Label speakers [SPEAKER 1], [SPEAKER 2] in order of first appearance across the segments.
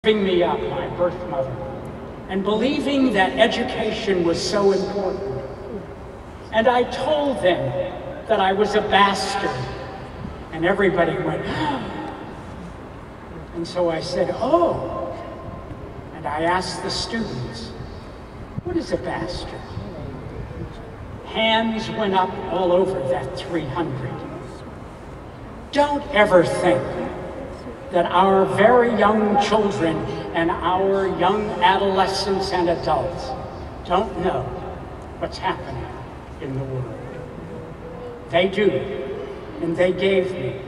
[SPEAKER 1] Giving me up, my birth mother, and believing that education was so important. And I told them that I was a bastard, and everybody went, and so I said, oh, and I asked the students, what is a bastard? Hands went up all over that 300. Don't ever think that our very young children and our young adolescents and adults don't know what's happening in the world. They do, and they gave me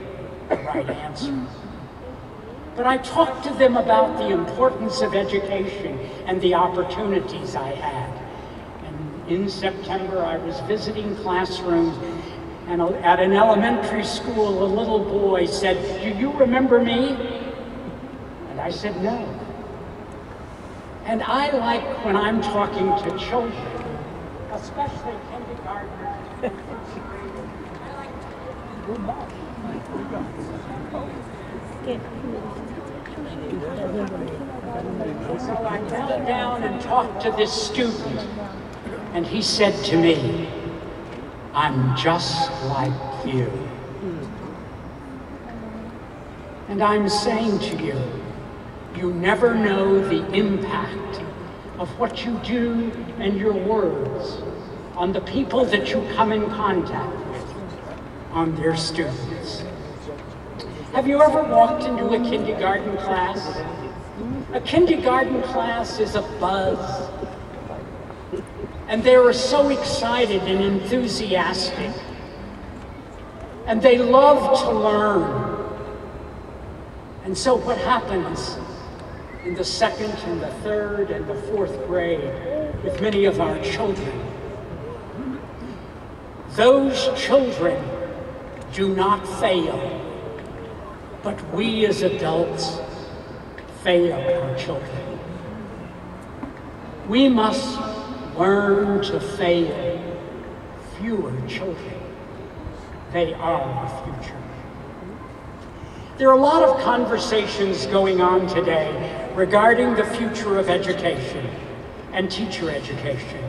[SPEAKER 1] the right answer. But I talked to them about the importance of education and the opportunities I had. And in September, I was visiting classrooms, and at an elementary school, a little boy said, "Do you remember me?" And I said, "No." And I like when I'm talking to children, especially kindergartners and first graders, I like to So I knelt down and talked to this student, and he said to me, "I'm just like you." And I'm saying to you, you never know the impact of what you do and your words on the people that you come in contact with, on their students. Have you ever walked into a kindergarten class? A kindergarten class is a buzz. And they were so excited and enthusiastic. And they love to learn. And so what happens in the second and the third and the fourth grade with many of our children? Those children do not fail, but we as adults fail our children. We must learn to fail fewer children. They are the future. There are a lot of conversations going on today regarding the future of education and teacher education.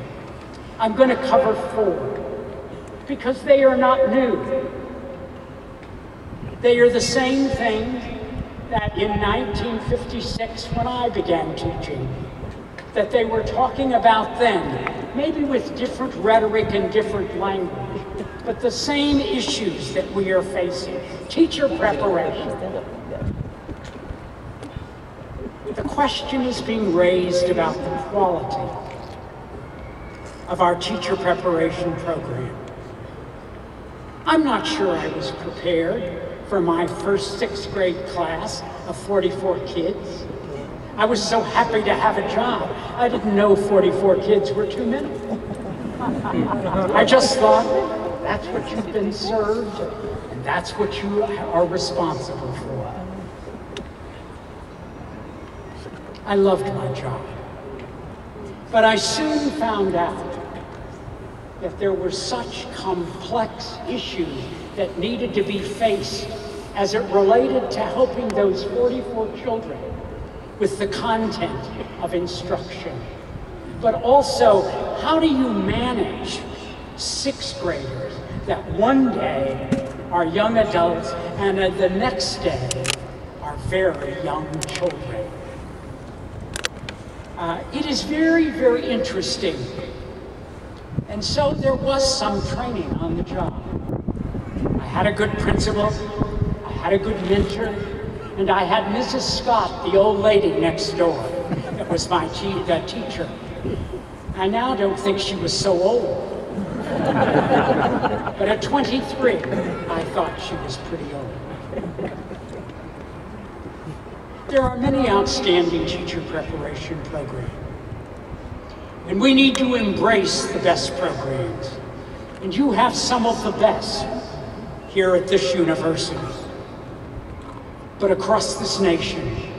[SPEAKER 1] I'm going to cover 4 because they are not new. They are the same thing that in 1956, when I began teaching, that they were talking about then, maybe with different rhetoric and different language, but the same issues that we are facing. Teacher preparation. The question is being raised about the quality of our teacher preparation program. I'm not sure I was prepared for my first 6th grade class of 44 kids. I was so happy to have a job. I didn't know 44 kids were too many. I just thought, that's what you've been served, and that's what you are responsible for. I loved my job. But I soon found out that there were such complex issues that needed to be faced as it related to helping those 44 children with the content of instruction. But also, how do you manage 6th graders that one day are young adults and the next day are very young children? It is very, very interesting. And so there was some training on the job. I had a good principal, I had a good mentor, and I had Mrs. Scott, the old lady next door, that was my teacher. I now don't think she was so old. But at 23, I thought she was pretty old. There are many outstanding teacher preparation programs. And we need to embrace the best programs. And you have some of the best here at this university. But across this nation,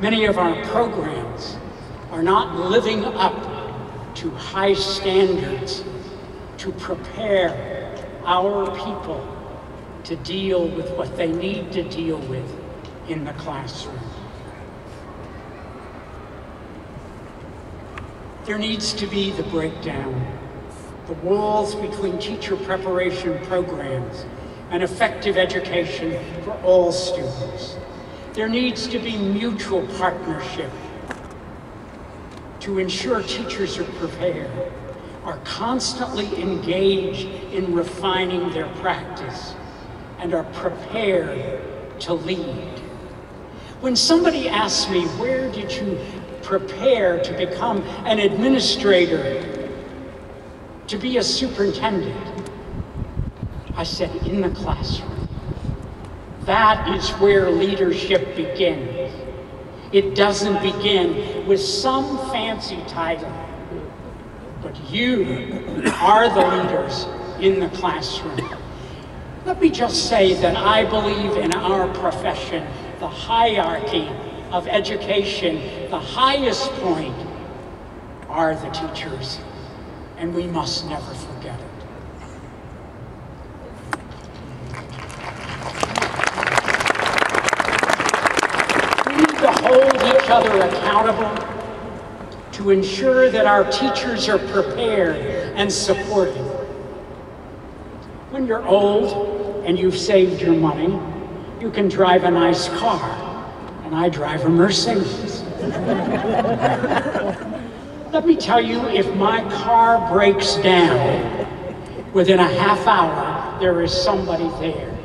[SPEAKER 1] many of our programs are not living up to high standards to prepare our people to deal with what they need to deal with in the classroom. There needs to be the breakdown, the walls between teacher preparation programs and effective education for all students. There needs to be mutual partnership to ensure teachers are prepared, are constantly engaged in refining their practice, and are prepared to lead. When somebody asks me, where did you prepare to become an administrator, to be a superintendent? I said, in the classroom. That is where leadership begins. It doesn't begin with some fancy title, but you are the leaders in the classroom. Let me just say that I believe in our profession, the hierarchy of education, the highest point are the teachers, and we must never forget it. We need to hold each other accountable to ensure that our teachers are prepared and supported. When you're old and you've saved your money, you can drive a nice car, and I drive a Mercedes. Let me tell you, if my car breaks down, within a half hour, there is somebody there.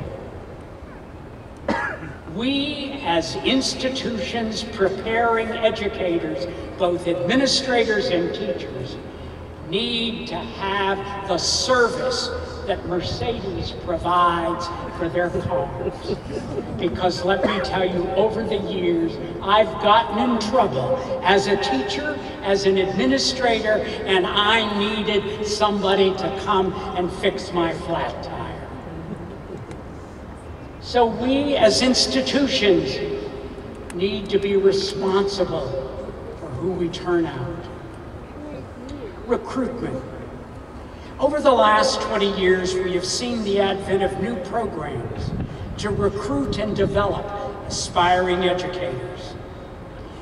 [SPEAKER 1] We, as institutions preparing educators, both administrators and teachers, need to have the service that Mercedes provides for their cars. Because let me tell you, over the years, I've gotten in trouble as a teacher, as an administrator, and I needed somebody to come and fix my flat tire. So we as institutions need to be responsible for who we turn out. Recruitment. Over the last 20 years, we have seen the advent of new programs to recruit and develop aspiring educators.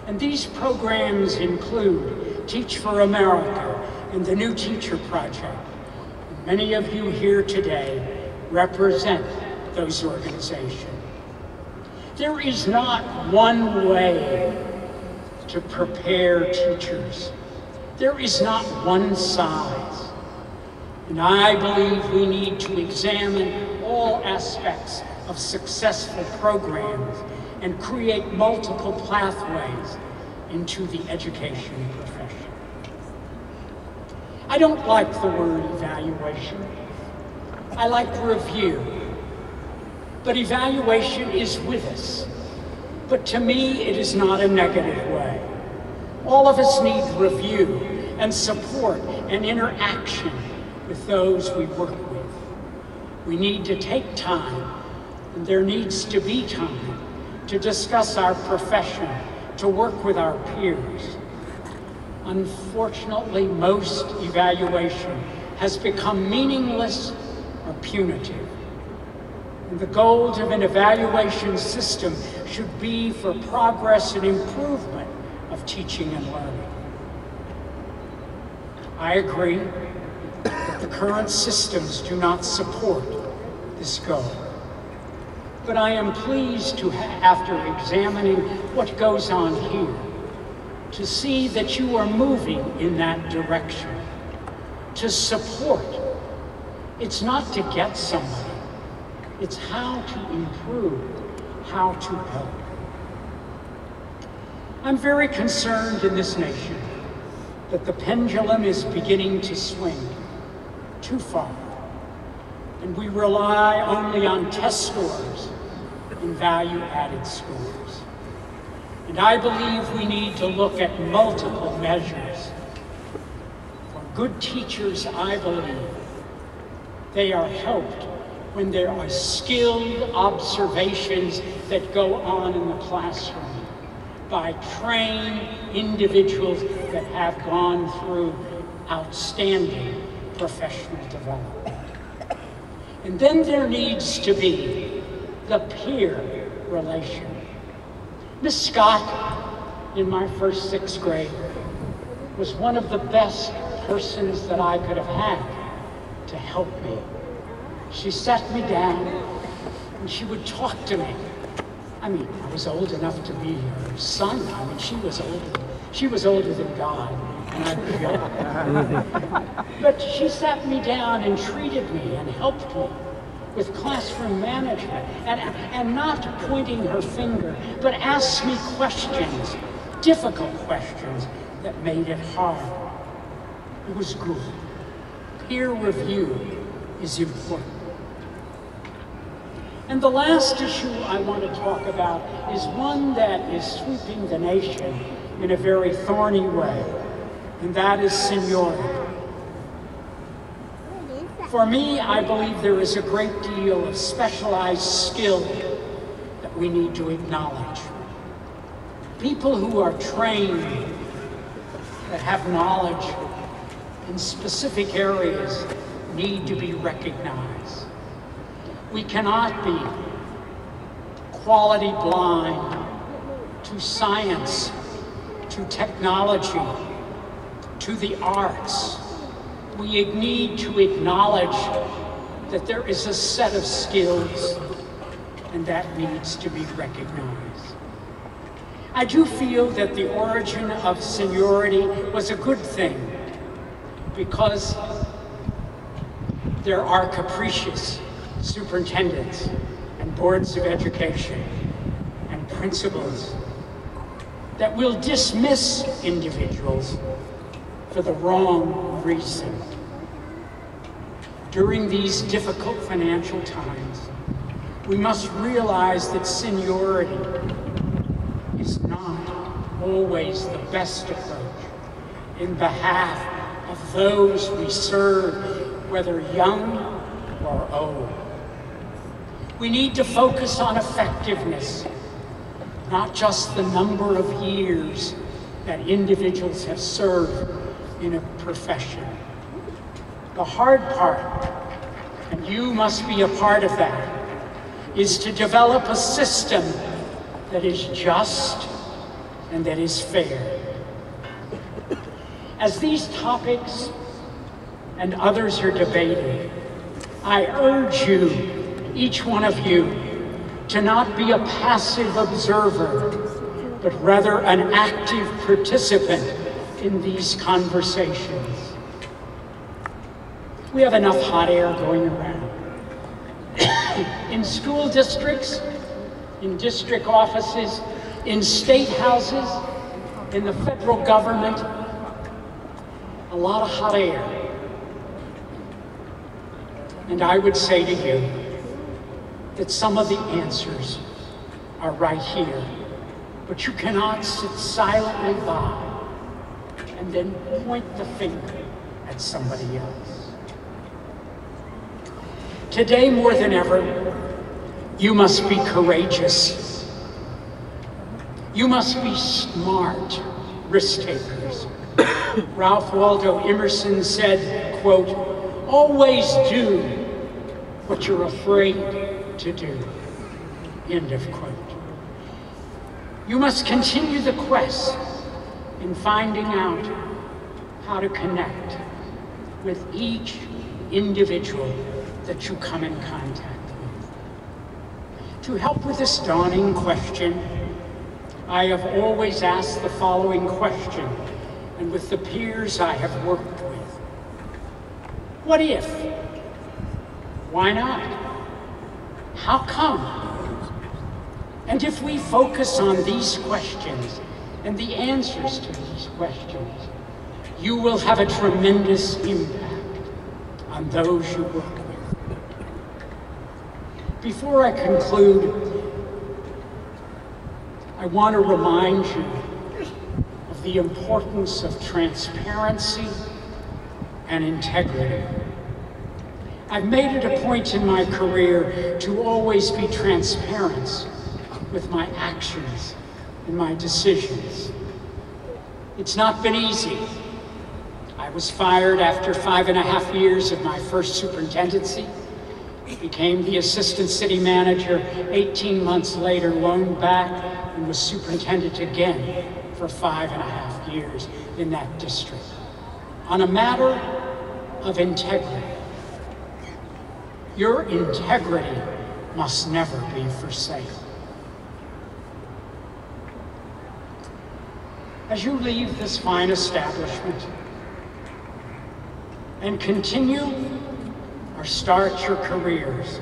[SPEAKER 1] And these programs include Teach for America and the New Teacher Project. Many of you here today represent those organizations. There is not one way to prepare teachers. There is not one size. And I believe we need to examine all aspects of successful programs and create multiple pathways into the education profession. I don't like the word evaluation. I like review. But evaluation is with us. But to me, it is not a negative way. All of us need review and support and interaction with those we work with. We need to take time, and there needs to be time to discuss our profession, to work with our peers. Unfortunately, most evaluation has become meaningless or punitive. And the goals of an evaluation system should be for progress and improvement of teaching and learning. I agree that the current systems do not support this goal. But I am pleased to, after examining what goes on here, to see that you are moving in that direction, to support. It's not to get somebody, it's how to improve, how to help. I'm very concerned in this nation that the pendulum is beginning to swing too far, and we rely only on test scores and value-added scores. And I believe we need to look at multiple measures. For good teachers, I believe, they are helped when there are skilled observations that go on in the classroom by trained individuals that have gone through outstanding professional development. And then there needs to be the peer relation. Miss Scott, in my first 6th grade, was one of the best persons that I could have had to help me. She sat me down and she would talk to me. I mean, I was old enough to be her son. I mean, she was older than God, and I was young. But she sat me down and treated me and helped me with classroom management, and not pointing her finger, but asked me questions, difficult questions that made it hard. It was good. Peer review is important. And the last issue I want to talk about is one that is sweeping the nation in a very thorny way, and that is seniority. For me, I believe there is a great deal of specialized skill that we need to acknowledge. People who are trained, that have knowledge in specific areas, need to be recognized. We cannot be quality blind to science, to technology, to the arts. We need to acknowledge that there is a set of skills and that needs to be recognized. I do feel that the origin of seniority was a good thing because there are capricious superintendents and boards of education and principals that will dismiss individuals for the wrong reason. During these difficult financial times, we must realize that seniority is not always the best approach in behalf of those we serve, whether young or old. We need to focus on effectiveness, not just the number of years that individuals have served in a profession. The hard part, and you must be a part of that, is to develop a system that is just and that is fair. As these topics and others are debated, I urge you, each one of you, to not be a passive observer, but rather an active participant in these conversations. We have enough hot air going around. In school districts, in district offices, in state houses, in the federal government, a lot of hot air. And I would say to you that some of the answers are right here, but you cannot sit silently by and then point the finger at somebody else. Today, more than ever, you must be courageous. You must be smart risk-takers. Ralph Waldo Emerson said, quote, "Always do what you're afraid to do," end of quote. You must continue the quest in finding out how to connect with each individual that you come in contact with. To help with this dawning question, I have always asked the following question, and with the peers I have worked with. What if? Why not? How come? And if we focus on these questions and the answers to these questions, you will have a tremendous impact on those you work with. Before I conclude, I want to remind you of the importance of transparency and integrity. I've made it a point in my career to always be transparent with my actions and my decisions. It's not been easy. I was fired after 5.5 years of my first superintendency, became the assistant city manager 18 months later, loaned back, and was superintendent again for for 5.5 years in that district on a matter of integrity. Your integrity must never be for sale. As you leave this fine establishment and continue or start your careers,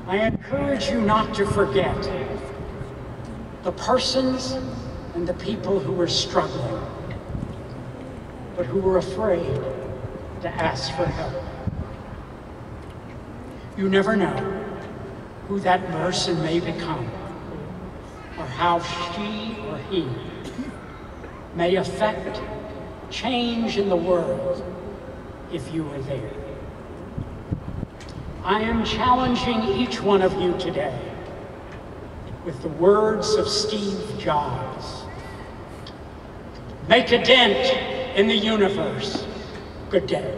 [SPEAKER 1] I encourage you not to forget the persons and the people who were struggling, but who were afraid to ask for help. You never know who that person may become, or how she or he may affect change in the world if you were there. I am challenging each one of you today with the words of Steve Jobs. Make a dent in the universe. Good day.